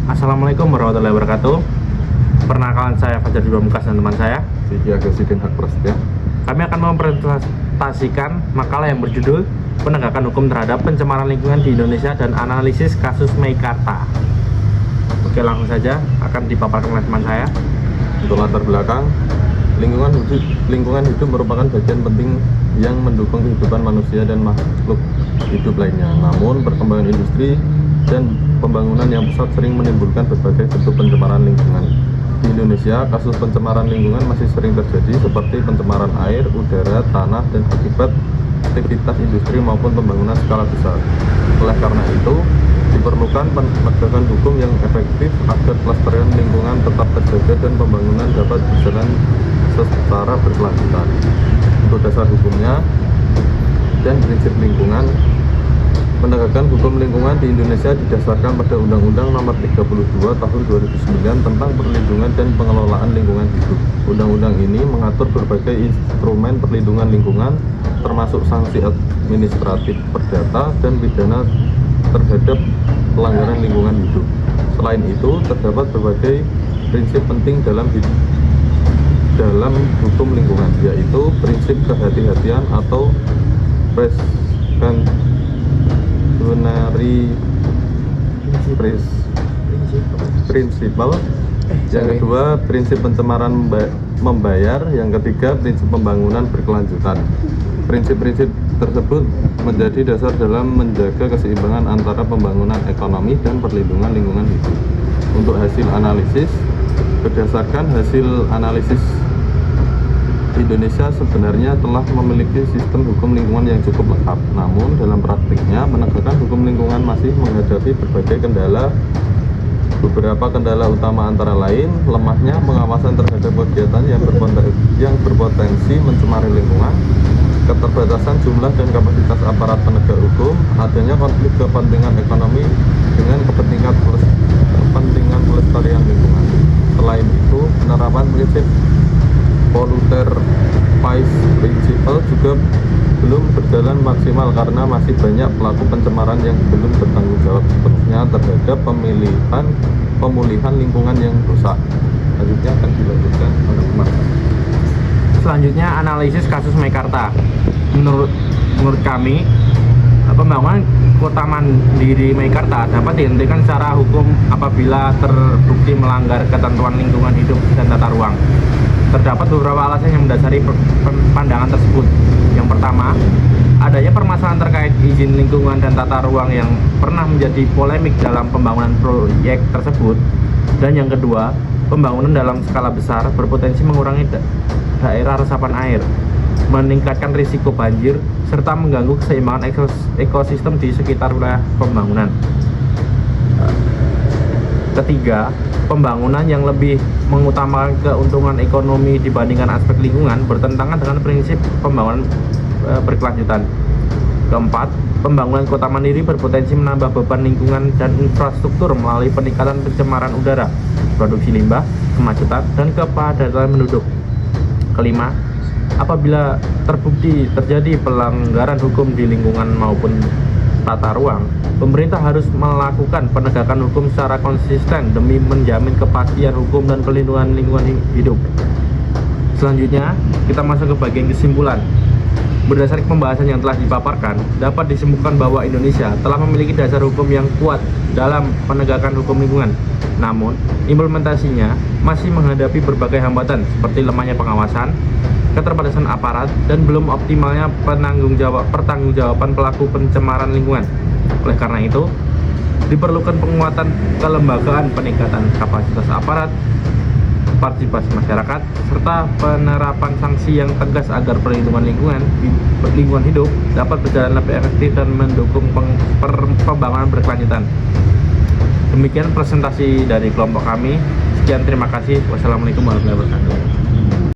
Assalamualaikum warahmatullahi wabarakatuh. Perkenalkan, saya Fajar Pamungkas dan teman saya Siki Agasidin Hak Prasetya. Kami akan mempresentasikan makalah yang berjudul Penegakan Hukum Terhadap Pencemaran Lingkungan di Indonesia dan Analisis Kasus Meikarta. Oke, langsung saja akan dipaparkan oleh teman saya. Untuk latar belakang, lingkungan hidup merupakan bagian penting yang mendukung kehidupan manusia dan makhluk hidup lainnya. Namun, perkembangan industri dan pembangunan yang pesat sering menimbulkan berbagai bentuk pencemaran lingkungan. Di Indonesia, kasus pencemaran lingkungan masih sering terjadi seperti pencemaran air, udara, tanah, dan akibat aktivitas industri maupun pembangunan skala besar. Oleh karena itu, diperlukan penegakan hukum yang efektif agar kelestarian lingkungan tetap terjaga dan pembangunan dapat berjalan secara berkelanjutan. Untuk dasar hukumnya dan prinsip lingkungan, penegakan hukum lingkungan di Indonesia didasarkan pada Undang-Undang Nomor 32 Tahun 2009 tentang perlindungan dan pengelolaan lingkungan hidup. Undang-undang ini mengatur berbagai instrumen perlindungan lingkungan, termasuk sanksi administratif perdata dan pidana terhadap pelanggaran lingkungan hidup. Selain itu, terdapat berbagai prinsip penting dalam hukum lingkungan, yaitu prinsip kehati-hatian atau prinsipal. Yang kedua, prinsip pencemaran membayar. Yang ketiga, prinsip pembangunan berkelanjutan. Prinsip-prinsip tersebut menjadi dasar dalam menjaga keseimbangan antara pembangunan ekonomi dan perlindungan lingkungan hidup. Untuk hasil analisis, berdasarkan hasil analisis, Indonesia sebenarnya telah memiliki sistem hukum lingkungan yang cukup lengkap. Namun dalam praktiknya, penegakan hukum lingkungan masih menghadapi berbagai kendala. Beberapa kendala utama antara lain lemahnya pengawasan terhadap kegiatan yang berpotensi mencemari lingkungan, keterbatasan jumlah dan kapasitas aparat penegak hukum, adanya konflik kepentingan ekonomi dengan kepentingan pelestarian lingkungan. Selain itu, penerapan prinsip polluter pays principle juga belum berjalan maksimal karena masih banyak pelaku pencemaran yang belum bertanggung jawab sepenuhnya terhadap pemulihan lingkungan yang rusak. Selanjutnya akan dilanjutkan oleh Mas. Selanjutnya, analisis kasus Meikarta. Menurut kami, pembangunan kota mandiri Meikarta dapat dihentikan secara hukum apabila terbukti melanggar ketentuan lingkungan hidup dan tata ruang. Terdapat beberapa alasan yang mendasari pandangan tersebut. Yang pertama, adanya permasalahan terkait izin lingkungan dan tata ruang yang pernah menjadi polemik dalam pembangunan proyek tersebut. Dan yang kedua, pembangunan dalam skala besar berpotensi mengurangi daerah resapan air, meningkatkan risiko banjir, serta mengganggu keseimbangan ekosistem di sekitar wilayah pembangunan. Ketiga, pembangunan yang lebih mengutamakan keuntungan ekonomi dibandingkan aspek lingkungan bertentangan dengan prinsip pembangunan berkelanjutan. Keempat, pembangunan kota mandiri berpotensi menambah beban lingkungan dan infrastruktur melalui peningkatan pencemaran udara, produksi limbah, kemacetan, dan kepadatan penduduk. Kelima, apabila terbukti terjadi pelanggaran hukum di lingkungan maupun tata ruang, pemerintah harus melakukan penegakan hukum secara konsisten demi menjamin kepastian hukum dan perlindungan lingkungan hidup. Selanjutnya, kita masuk ke bagian kesimpulan. Berdasarkan pembahasan yang telah dipaparkan, dapat disimpulkan bahwa Indonesia telah memiliki dasar hukum yang kuat dalam penegakan hukum lingkungan. Namun, implementasinya masih menghadapi berbagai hambatan seperti lemahnya pengawasan, keterbatasan aparat, dan belum optimalnya pertanggungjawaban pelaku pencemaran lingkungan. Oleh karena itu, diperlukan penguatan kelembagaan, peningkatan kapasitas aparat, partisipasi masyarakat, serta penerapan sanksi yang tegas agar perlindungan lingkungan hidup dapat berjalan lebih efektif dan mendukung pembangunan berkelanjutan. Demikian presentasi dari kelompok kami. Sekian, terima kasih. Wassalamualaikum warahmatullahi wabarakatuh.